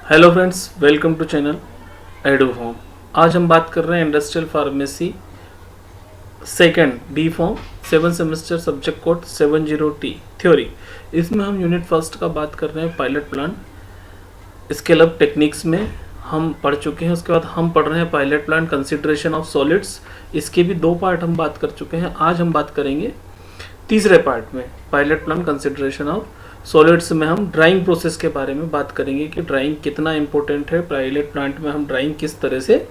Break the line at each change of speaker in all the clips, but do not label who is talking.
Hello friends, welcome to channel edu form. आज हम बात कर रहे हैं industrial pharmacy second D form 7 semester subject code 70T theory. इसमें हम यूनिट फर्स्ट का बात कर रहे हैं pilot plant scale up techniques में हम पढ़ चुके हैं। उसके बाद हम पढ़ रहे हैं pilot plant consideration of solids. इसके भी 2 पार्ट हम बात कर चुके हैं। आज हम बात करेंगे तीसरे पार्ट में pilot plant consideration of solids में हम ड्राइंग प्रोसेस के बारे में बात करेंगे कि ड्राइंग कितना इंपॉर्टेंट है, पायलट प्लांट में हम ड्राइंग किस तरह से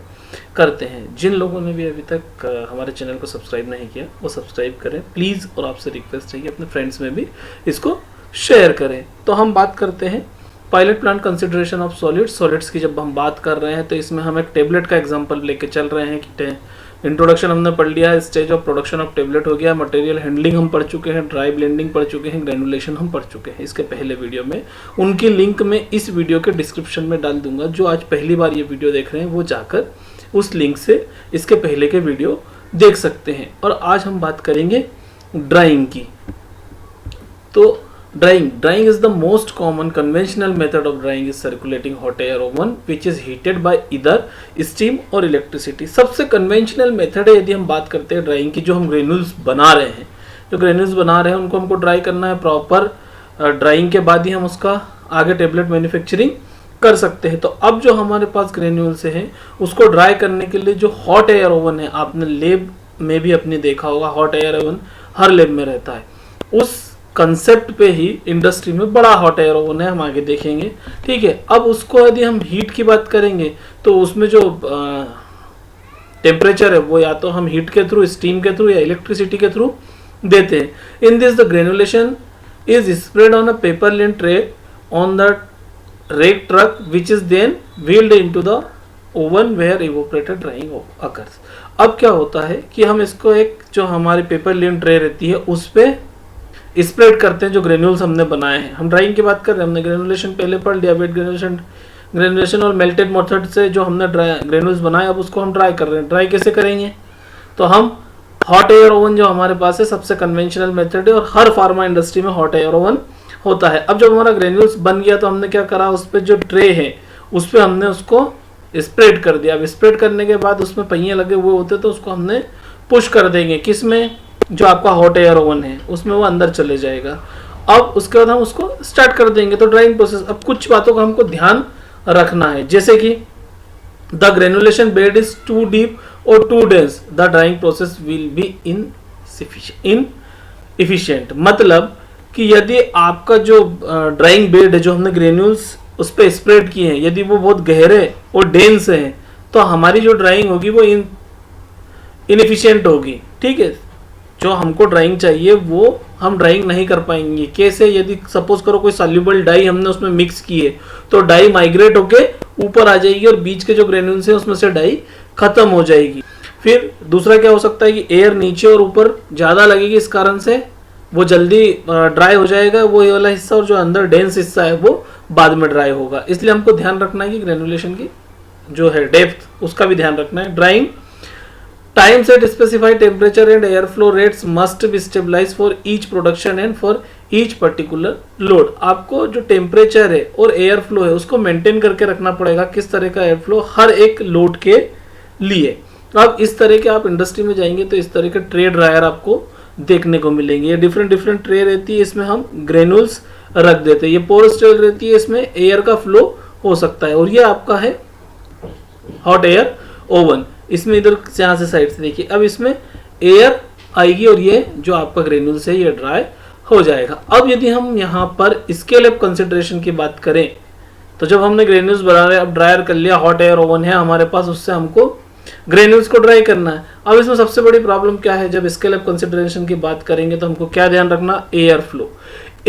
करते हैं। जिन लोगों ने भी अभी तक हमारे चैनल को सब्सक्राइब नहीं किया वो सब्सक्राइब करें प्लीज़, और आपसे रिक्वेस्ट है कि अपने फ्रेंड्स में भी इसको शेयर करें। तो हम बात करते हैं pilot plant consideration of solids की। जब हम बात कर रहे हैं तो इसमें हम एक टेबलेट का एग्जाम्पल लेके चल रहे हैं कि इंट्रोडक्शन हमने पढ़ लिया है, stage of production of tablet हो गया, मटेरियल हैंडलिंग हम पढ़ चुके हैं, ड्राई ब्लेंडिंग पढ़ चुके हैं, ग्रेनुलेशन हम पढ़ चुके हैं इसके पहले वीडियो में। उनकी लिंक मैं इस वीडियो के डिस्क्रिप्शन में डाल दूंगा। जो आज पहली बार ये वीडियो देख रहे हैं वो जाकर उस लिंक से इसके पहले के वीडियो देख सकते हैं। और आज हम बात करेंगे ड्राइंग की। तो drawing is the most common conventional method of drying is circulating hot air oven which is heated by either steam or electricity। सबसे कन्वेंशनल मेथड है यदि हम बात करते हैं ड्राइंग की। जो हम ग्रेन्यूल्स बना रहे हैं उनको हमको ड्राई करना है प्रॉपर। ड्राइंग के बाद ही हम उसका आगे टेबलेट मैन्युफैक्चरिंग कर सकते हैं। तो अब जो हमारे पास ग्रेन्यूल्स हैं उसको ड्राई करने के लिए जो हॉट एयर ओवन है, आपने लेब में भी अपने देखा होगा, हॉट एयर ओवन हर लेब में रहता है। उस कंसेप्ट पे ही इंडस्ट्री में बड़ा हॉट एयर ओवन है, हम आगे देखेंगे। ठीक है, अब उसको यदि हम हीट की बात करेंगे तो उसमें जो टेम्परेचर है वो या तो हम हीट के थ्रू, स्टीम के थ्रू या इलेक्ट्रिसिटी के थ्रू देते हैं। In this the granulation is spread on a paper lined tray on the rack truck which is then wheeled into the oven where evaporated drying occurs. अब क्या होता है कि हम इसको एक जो हमारी पेपर लिन ट्रे रहती है उस पर स्प्रेड करते हैं जो ग्रेन्यूल्स हमने बनाए हैं। हम ड्राइंग की बात कर रहे हैं, हमने ग्रेनुलेशन पहले पढ़ लिया, वेट ग्रेनुलेशन और मेल्टेड मेथड से जो हमने ग्रेन्यूल्स बनाए अब उसको हम ड्राई कर रहे हैं। ड्राई कैसे करेंगे? तो हम हॉट एयर ओवन जो हमारे पास है सबसे कन्वेंशनल मेथड है और हर फार्मा इंडस्ट्री में हॉट एयर ओवन होता है। अब जब हमारा ग्रेन्यूल्स बन गया तो हमने क्या करा, उस पर जो ट्रे है उस पर हमने उसको स्प्रेड कर दिया। अब स्प्रेड करने के बाद उसमें पहिए लगे हुए होते तो उसको हमने पुश कर देंगे, किसमें, जो आपका हॉट एयर ओवन है उसमें वो अंदर चले जाएगा। अब उसके बाद हम उसको स्टार्ट कर देंगे। तो ड्राइंग प्रोसेस, अब कुछ बातों का हमको ध्यान रखना है, जैसे कि the granulation bed is too deep और too dense, the drying process will be inefficient. मतलब कि यदि आपका जो ड्राइंग बेड है, जो हमने ग्रेन्यूल्स उस पर स्प्रेड किए हैं, यदि वो बहुत गहरे और डेंस हैं तो हमारी जो ड्राइंग होगी वो इनएफिशिएंट होगी। ठीक है, जो हमको ड्राइंग चाहिए वो हम ड्राइंग नहीं कर पाएंगे। कैसे? यदि सपोज करो कोई सॉल्युबल डाई हमने उसमें मिक्स की है तो डाई माइग्रेट होके ऊपर आ जाएगी और बीच के जो ग्रेन्यूल्स हैं उसमें से डाई खत्म हो जाएगी। फिर दूसरा क्या हो सकता है कि एयर नीचे और ऊपर ज़्यादा लगेगी, इस कारण से वो जल्दी ड्राई हो जाएगा वो ये वाला हिस्सा, और जो अंदर डेंस हिस्सा है वो बाद में ड्राई होगा। इसलिए हमको ध्यान रखना है कि ग्रेनुलेशन की जो है डेप्थ उसका भी ध्यान रखना है। Drawing times at specified temperature and airflow rates must be stabilized for each production and for each particular load। आपको जो टेम्परेचर है और एयर फ्लो है उसको मेंटेन करके रखना पड़ेगा। किस तरह का एयर फ्लो? हर एक लोड के लिए। अब इस तरह के आप इंडस्ट्री में जाएंगे तो इस तरह के ट्रे ड्रायर आपको देखने को मिलेंगे। ये डिफरेंट ट्रे रहती है, इसमें हम ग्रेन्यूल्स रख देते हैं। ये पोरस ट्रे रहती है, इसमें एयर का फ्लो हो सकता है। और ये आपका है हॉट एयर ओवन। इसमें इधर यहाँ से साइड से देखिए, अब इसमें एयर आएगी और ये जो आपका ग्रेन्यूल्स है ये ड्राई हो जाएगा। अब यदि हम यहाँ पर स्केल अप कंसिडरेशन की बात करें तो जब हमने ग्रेन्यूल्स बना रहे, अब ड्रायर कर लिया, हॉट एयर ओवन है हमारे पास, उससे हमको ग्रेन्यूल्स को ड्राई करना है। अब इसमें सबसे बड़ी प्रॉब्लम क्या है? जब स्केल अप कंसिडरेशन की बात करेंगे तो हमको क्या ध्यान रखना? Air flow.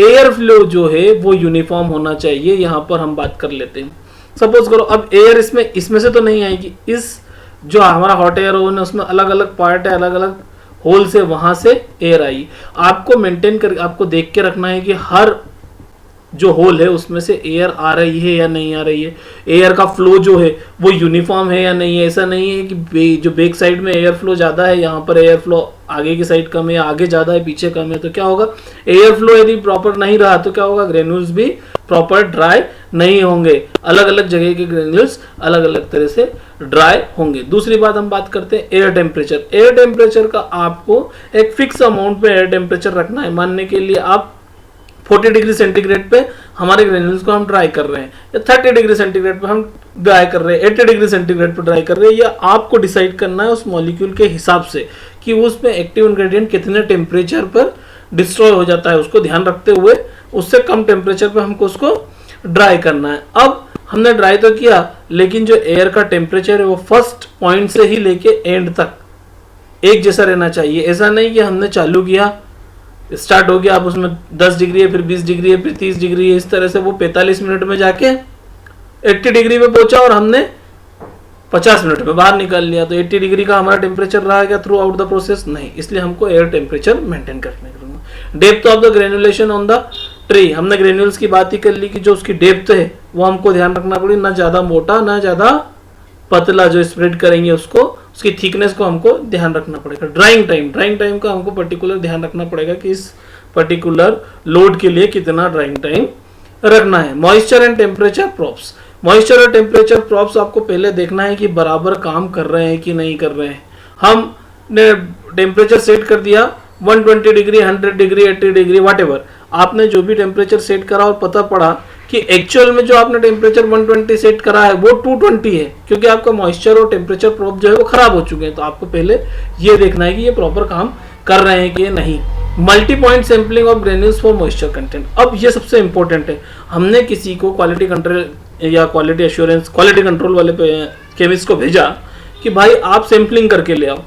एयर फ्लो जो है वो यूनिफॉर्म होना चाहिए। यहाँ पर हम बात कर लेते हैं, सपोज करो अब एयर इसमें से तो नहीं आएगी, इस जो हमारा हॉट एयर ओवन है उसमें अलग अलग पार्ट है, अलग अलग होल से वहां से एयर आई। आपको मेंटेन कर, आपको देख के रखना है कि हर जो होल है उसमें से एयर आ रही है या नहीं आ रही है, एयर का फ्लो जो है वो यूनिफॉर्म है या नहीं है। ऐसा नहीं है कि जो बैक साइड में एयर फ्लो ज़्यादा है, यहाँ पर एयर फ्लो आगे की साइड कम है, आगे ज़्यादा है पीछे कम है, तो क्या होगा, एयर फ्लो यदि प्रॉपर नहीं रहा तो क्या होगा, ग्रेन्यूल्स भी प्रॉपर ड्राई नहीं होंगे। अलग अलग जगह के ग्रेन्यूल्स अलग अलग तरह से ड्राई होंगे। दूसरी बात हम बात करते हैं एयर टेम्परेचर। एयर टेम्परेचर का आपको एक फिक्स अमाउंट पे एयर टेम्परेचर रखना है। मानने के लिए आप 40 डिग्री सेंटीग्रेड पे हमारे ग्रेन्यूल्स को हम ड्राई कर रहे हैं, या 30 डिग्री सेंटीग्रेड पे हम ड्राई कर रहे हैं, 80 डिग्री सेंटीग्रेड पे ड्राई कर रहे हैं, या आपको डिसाइड करना है उस मॉलिक्यूल के हिसाब से कि उसमें एक्टिव इंग्रेडिएंट कितने टेम्परेचर पर डिस्ट्रॉय हो जाता है, उसको ध्यान रखते हुए उससे कम टेम्परेचर पर हमको उसको ड्राई करना है। अब हमने ड्राई तो किया, लेकिन जो एयर का टेम्परेचर है वो फर्स्ट पॉइंट से ही लेके एंड तक एक जैसा रहना चाहिए। ऐसा नहीं कि हमने चालू किया, स्टार्ट हो गया, अब उसमें 10 डिग्री है, फिर 20 डिग्री है, फिर 30 डिग्री है, इस तरह से वो 45 मिनट में जाके 80 डिग्री पे पहुंचा और हमने 50 मिनट में बाहर निकाल लिया, तो 80 डिग्री का हमारा टेम्परेचर रहा क्या थ्रू आउट द प्रोसेस? नहीं। इसलिए हमको एयर टेम्परेचर मेंटेन करने के। Depth of the granulation on the tree, हमने ग्रेन्यूल्स की बात ही कर ली कि जो उसकी डेप्थ है वो हमको ध्यान रखना पड़ेगी, ना ज्यादा मोटा ना ज्यादा पतला, जो स्प्रेड करेंगे उसको, उसकी थिकनेस को हमको ध्यान रखना पड़ेगा। ड्राइंग टाइम का हमको पर्टिकुलर ध्यान रखना पड़ेगा कि इस पर्टिकुलर लोड के लिए कितना ड्राइंग टाइम रखना है। Moisture and temperature props, moisture और टेम्परेचर प्रॉप्स आपको पहले देखना है कि बराबर काम कर रहे हैं कि नहीं कर रहे हैं। हमने टेम्परेचर सेट कर दिया 120 डिग्री, 100 डिग्री, 80 डिग्री, व्हाटएवर, आपने जो भी टेम्परेचर सेट करा और पता पड़ा कि एक्चुअल में जो आपने टेम्परेचर 120 सेट करा है वो 220 है, क्योंकि आपका मॉइस्चर और टेम्परेचर प्रोब जो है वो खराब हो चुके हैं, तो आपको पहले ये देखना है कि ये प्रॉपर काम कर रहे हैं कि नहीं। Multi point sampling of granules for moisture content, अब ये सबसे इंपॉर्टेंट है। हमने किसी को क्वालिटी कंट्रोल या क्वालिटी एश्योरेंस, क्वालिटी कंट्रोल वाले केमिस्ट को भेजा कि भाई आप सैंपलिंग करके ले आओ।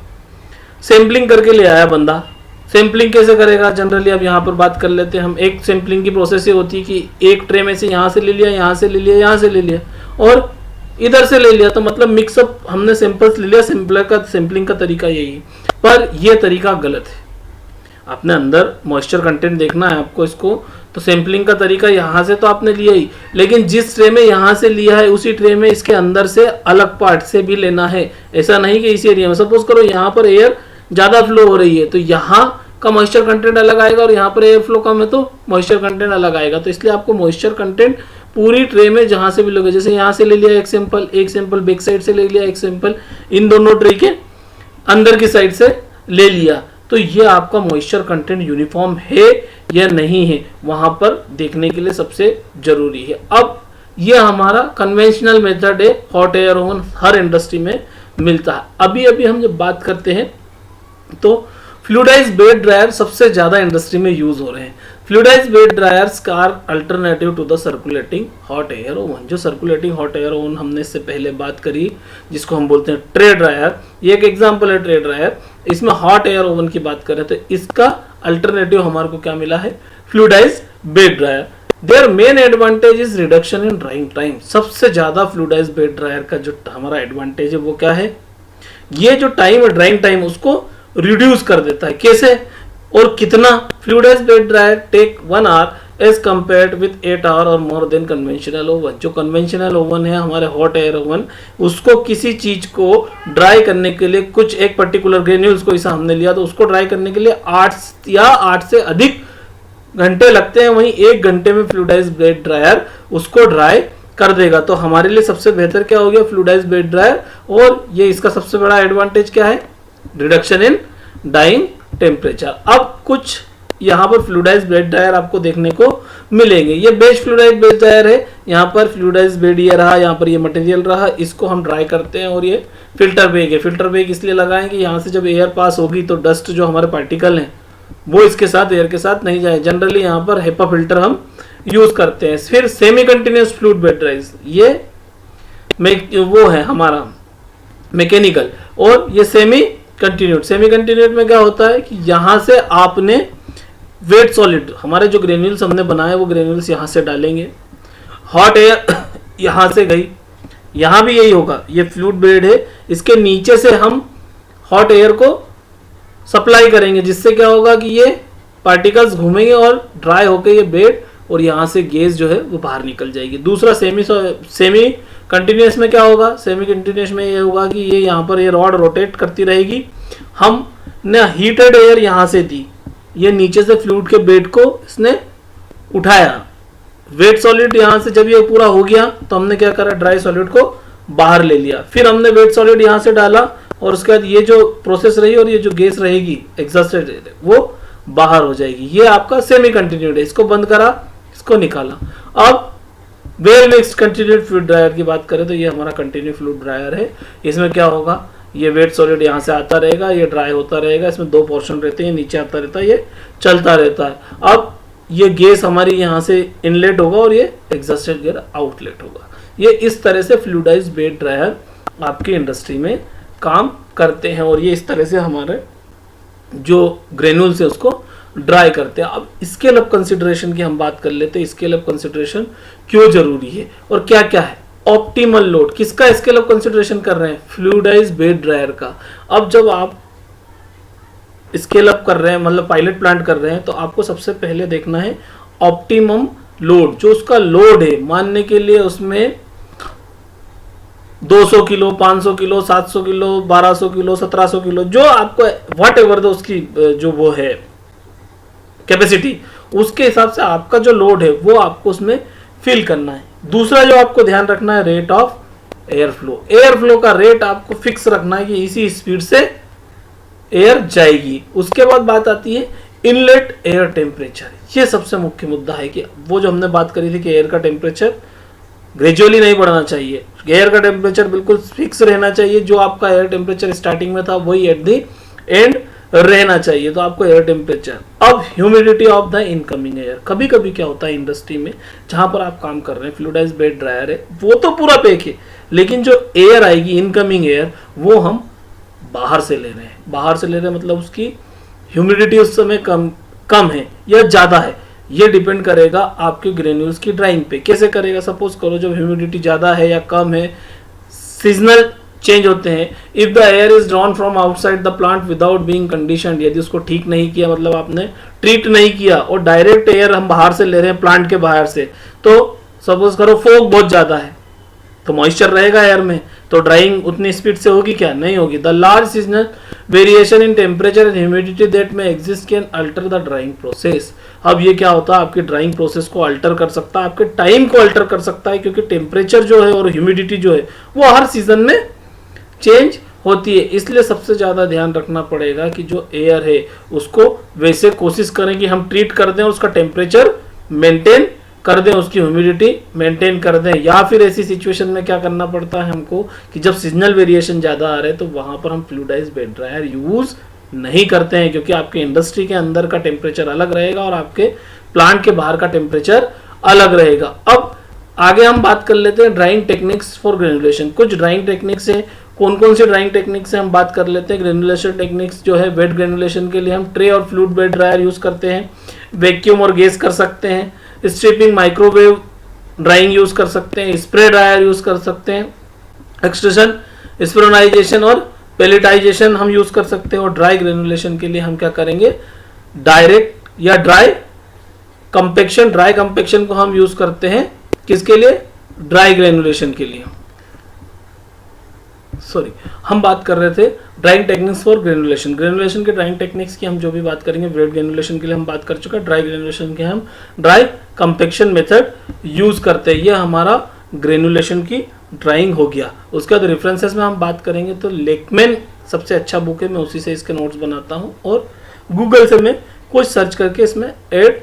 सैंपलिंग करके ले आया बंदा, सैंपलिंग कैसे करेगा? जनरली अब यहाँ पर बात कर लेते हैं हम। एक सैंपलिंग की प्रोसेस ये होती है कि एक ट्रे में से यहाँ से ले लिया, यहाँ से ले लिया, यहाँ से ले लिया और इधर से ले लिया, तो मतलब मिक्सअप हमने सैंपल्स ले लिया। सैंपलिंग का तरीका यही है, पर यह तरीका गलत है। अपने अंदर मॉइस्चर कंटेंट देखना है आपको इसको, तो सैंपलिंग का तरीका यहाँ से तो आपने लिया ही, लेकिन जिस ट्रे में यहाँ से लिया है उसी ट्रे में इसके अंदर से अलग पार्ट से भी लेना है। ऐसा नहीं कि इसी एरिया में, सपोज करो यहाँ पर एयर ज़्यादा फ्लो हो रही है तो यहाँ का मॉइस्चर कंटेंट अलग आएगा, और यहाँ पर एयर फ्लो कम है तो मॉइस्चर कंटेंट अलग आएगा। तो इसलिए आपको मॉइस्चर कंटेंट पूरी ट्रे में जहाँ से भी लोगे, जैसे यहाँ से ले लिया एक सैंपल बैक साइड से ले लिया एक सैंपल, इन दोनों ट्रे के अंदर की साइड से ले लिया, तो ये आपका मॉइस्चर कंटेंट यूनिफॉर्म है या नहीं है, वहां पर देखने के लिए सबसे जरूरी है। अब ये हमारा कन्वेंशनल मेथड है, हॉट एयर ओवन हर इंडस्ट्री में मिलता है। अभी अभी हम जब बात करते हैं तो फ्लूइडाइज्ड बेड ड्रायर सबसे ज्यादा इंडस्ट्री में यूज हो रहे हैं। Fluidised bed dryers are alternative to the circulating hot air oven. जो सर्कुलेटिंग हॉट एयर ओवन हमने इससे पहले बात करी, जिसको हम बोलते हैं ट्रे ड्रायर, ये एक एग्जांपल है ट्रे ड्रायर। इसमें हॉट एयर ओवन की बात करें तो इसका अल्टरनेटिव हमारे को क्या मिला है? Fluidised bed dryer. Their main advantage is reduction in drying time. सबसे ज्यादा फ्लूइडाइज्ड बेड ड्रायर का जो हमारा एडवांटेज है वो क्या है? ये जो टाइम है ड्राइंग टाइम उसको रिड्यूस कर देता है। कैसे और कितना? Fluidised bed dryer take 1 hour as compared with 8 hour और मोर देन कन्वेंशनल ओवन। जो कन्वेंशनल ओवन है हमारे हॉट एयर ओवन, उसको किसी चीज को ड्राई करने के लिए, कुछ एक पर्टिकुलर ग्रेन्यूल्स को, ऐसा हमने लिया तो उसको ड्राई करने के लिए 8 या 8 से अधिक घंटे लगते हैं, वहीं 1 घंटे में फ्लूइडाइज्ड बेड ड्रायर उसको ड्राई कर देगा। तो हमारे लिए सबसे बेहतर क्या हो गया? Fluidized bed dryer. और ये इसका सबसे बड़ा एडवांटेज क्या है? Reduction in drying temperature. अब कुछ यहाँ पर फ्लूइडाइज्ड बेड ड्रायर आपको देखने को मिलेंगे। ये बेस्ट फ्लूइडाइज्ड बेड ड्रायर है। यहाँ पर फ्लूइडाइज्ड बेड ये रहा, यहाँ पर ये मटेरियल रहा, इसको हम ड्राई करते हैं। और ये फिल्टर बैग है। फिल्टर बैग इसलिए लगाएं कि यहाँ से जब एयर पास होगी तो डस्ट जो हमारे पार्टिकल हैं वो इसके साथ, एयर के साथ नहीं जाए। जनरली यहाँ पर हेपा फिल्टर हम यूज करते हैं। फिर semi continuous fluid bed dryer, ये वो है हमारा मैकेनिकल, और ये सेमी कंटिन्यूड। सेमी कंटिन्यूड में क्या होता है कि यहाँ से आपने वेट सॉलिड, हमारे जो ग्रेन्यूल्स हमने बनाए वो ग्रेन्यूल्स यहाँ से डालेंगे, हॉट एयर यहाँ से गई, यहाँ भी यही होगा। ये फ्लूइड बेड है, इसके नीचे से हम हॉट एयर को सप्लाई करेंगे, जिससे क्या होगा कि ये पार्टिकल्स घूमेंगे और ड्राई होकर ये बेड और यहाँ से गैस जो है वो बाहर निकल जाएगी। दूसरा सेमी कंटिन्यूस में क्या होगा, सेमी कंटिन्यूस में ये होगा कि ये यहाँ पर ये रॉड रोटेट करती रहेगी। हमने हीटेड एयर यहाँ से दी, ये नीचे से फ्लूइड के बेड को इसने उठाया, वेट सॉलिड यहाँ से जब ये पूरा हो गया तो हमने क्या करा, ड्राई सॉलिड को बाहर ले लिया, फिर हमने वेट सॉलिड यहाँ से डाला और उसके बाद ये जो प्रोसेस रही और ये जो गैस रहेगी एग्जॉस्टेड वो बाहर हो जाएगी। ये आपका सेमी कंटिन्यूड है। इसको बंद करा, इसको निकाला। अब well mixed continued fluid dryer की बात करें तो ये हमारा कंटिन्यू फ्लूइड ड्रायर है। इसमें क्या होगा, ये वेट सॉलिड यहाँ से आता रहेगा, ये ड्राई होता रहेगा, इसमें दो पोर्शन रहते हैं, नीचे आता रहता है, ये चलता रहता है। अब ये गैस हमारी यहाँ से इनलेट होगा और ये एग्जॉस्टेड गैस आउटलेट होगा। ये इस तरह से फ्लूइडाइज्ड बेड ड्रायर आपकी इंडस्ट्री में काम करते हैं और ये इस तरह से हमारे जो ग्रेन्यूल्स है उसको ड्राई करते हैं। अब स्केल अप कंसिडरेशन की हम बात कर लेते हैं। स्केल अप कंसिडरेशन क्यों जरूरी है और क्या क्या है। ऑप्टिमल लोड, किसका स्केल अप कंसिडरेशन कर रहे हैं, फ्लूइडाइज्ड बेड ड्रायर का। अब जब आप स्केल अप कर रहे हैं, मतलब पायलट प्लांट कर रहे हैं, तो आपको सबसे पहले देखना है ऑप्टिमम लोड। जो उसका लोड है, मानने के लिए उसमें 200 kilo, 500 kilo, 700 kilo, 1200 kilo, 1700 kilo, जो आपको व्हाट एवर दो उसकी जो वो है कैपेसिटी, उसके हिसाब से आपका जो लोड है वो आपको उसमें फिल करना है। दूसरा जो आपको ध्यान रखना है, rate of air flow. Air flow का रेट आपको फिक्स रखना है कि इसी स्पीड से एयर जाएगी। उसके बाद बात आती है इनलेट एयर टेम्परेचर। ये सबसे मुख्य मुद्दा है कि वो जो हमने बात करी थी कि एयर का टेम्परेचर ग्रेजुअली नहीं बढ़ना चाहिए, एयर का टेम्परेचर बिल्कुल फिक्स रहना चाहिए। जो आपका एयर टेम्परेचर स्टार्टिंग में था वही एट द एंड रहना चाहिए। तो आपको एयर टेम्परेचर। अब humidity of the incoming air. कभी कभी क्या होता है इंडस्ट्री में, जहां पर आप काम कर रहे हैं, फ्लूइडाइज्ड बेड ड्रायर है, वो तो पूरा पैक है, लेकिन जो एयर आएगी इनकमिंग एयर वो हम बाहर से ले रहे हैं। बाहर से ले रहे हैं मतलब उसकी ह्यूमिडिटी उस समय कम है या ज्यादा है, ये डिपेंड करेगा आपके ग्रेन्यूल्स की ड्राइंग पे। कैसे करेगा, सपोज करो जब ह्यूमिडिटी ज्यादा है या कम है, सीजनल चेंज होते हैं। If the air is drawn from outside the plant without being conditioned, यदि उसको ठीक नहीं किया, मतलब आपने ट्रीट नहीं किया और डायरेक्ट एयर हम बाहर से ले रहे हैं प्लांट के बाहर से, तो सपोज करो फॉग बहुत ज्यादा है तो मॉइस्चर रहेगा एयर में, तो ड्राइंग उतनी स्पीड से होगी क्या, नहीं होगी। The large seasonal variation in temperature and humidity that may exist can alter the drying process. अब ये क्या होता है, आपकी ड्राइंग प्रोसेस को अल्टर कर सकता है, आपके टाइम को अल्टर कर सकता है, क्योंकि टेम्परेचर जो है और ह्यूमिडिटी जो है वो हर सीजन में चेंज होती है। इसलिए सबसे ज्यादा ध्यान रखना पड़ेगा कि जो एयर है उसको वैसे कोशिश करें कि हम ट्रीट कर दें, उसका टेम्परेचर मेंटेन कर दें, उसकी ह्यूमिडिटी मेंटेन कर दें। या फिर ऐसी सिचुएशन में क्या करना पड़ता है हमको कि जब सीजनल वेरिएशन ज़्यादा आ रहे हैं तो वहाँ पर हम फ्लूइडाइज्ड बेड ड्रायर यूज़ नहीं करते हैं, क्योंकि आपके इंडस्ट्री के अंदर का टेम्परेचर अलग रहेगा और आपके प्लांट के बाहर का टेम्परेचर अलग रहेगा। अब आगे हम बात कर लेते हैं ड्राइंग टेक्निक्स फॉर ग्रेनुलेशन। कुछ ड्राइंग टेक्निक्स है, कौन कौन सी ड्राइंग टेक्निक्स से हम बात कर लेते हैं। ग्रेनुलेशन टेक्निक्स जो है, वेट ग्रेनुलेशन के लिए हम ट्रे और फ्लूइड बेड ड्रायर यूज़ करते हैं, वैक्यूम और गैस कर सकते हैं, स्ट्रिपिंग माइक्रोवेव ड्राइंग यूज कर सकते हैं, स्प्रे ड्रायर यूज कर सकते हैं, एक्सट्रूशन, स्पेरोनाइजेशन और पेलेटाइजेशन हम यूज कर सकते हैं। और ड्राई ग्रेनुलेशन के लिए हम क्या करेंगे, डायरेक्ट या ड्राई कंपेक्शन। ड्राई कंपेक्शन को हम यूज करते हैं किसके लिए, ड्राई ग्रेनुलेशन के लिए। सॉरी, हम बात कर रहे थे drawing techniques for granulation. Granulation के ड्राइंग टेक्निक्स की हम जो भी बात करेंगे, वेट ग्रेनुलेशन के लिए हम बात कर चुके हैं, ड्राई ग्रेनुलेशन के हम ड्राई कंपेक्शन मेथड यूज करते हैं। ये हमारा ग्रेनुलेशन की ड्राइंग हो गया। उसके बाद रेफरेंसेस में हम बात करेंगे तो लेकमैन सबसे अच्छा बुक है, मैं उसी से इसके नोट्स बनाता हूँ और गूगल से मैं कुछ सर्च करके इसमें ऐड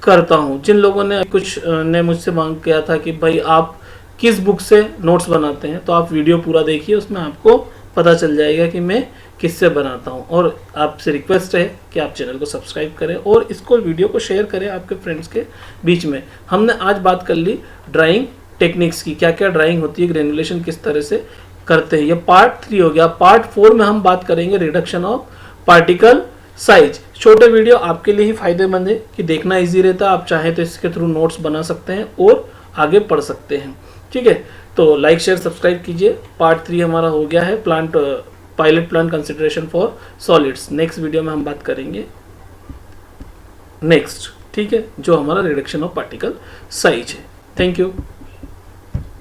करता हूँ। जिन लोगों ने कुछ ने मुझसे मांग किया था कि भाई आप किस बुक से नोट्स बनाते हैं, तो आप वीडियो पूरा देखिए, उसमें आपको पता चल जाएगा कि मैं किससे बनाता हूं। और आपसे रिक्वेस्ट है कि आप चैनल को सब्सक्राइब करें और इसको वीडियो को शेयर करें आपके फ्रेंड्स के बीच में। हमने आज बात कर ली ड्राइंग टेक्निक्स की, क्या क्या ड्राइंग होती है, ग्रेनुलेशन किस तरह से करते हैं। ये पार्ट 3 हो गया। पार्ट 4 में हम बात करेंगे रिडक्शन ऑफ पार्टिकल साइज। छोटे वीडियो आपके लिए ही फायदेमंद है कि देखना ईजी रहता है, आप चाहें तो इसके थ्रू नोट्स बना सकते हैं और आगे पढ़ सकते हैं। ठीक है, तो लाइक शेयर सब्सक्राइब कीजिए। पार्ट 3 हमारा हो गया है pilot plant consideration for solids. Next video में हम बात करेंगे नेक्स्ट ठीक है, जो हमारा रिडक्शन ऑफ पार्टिकल साइज है। Thank you.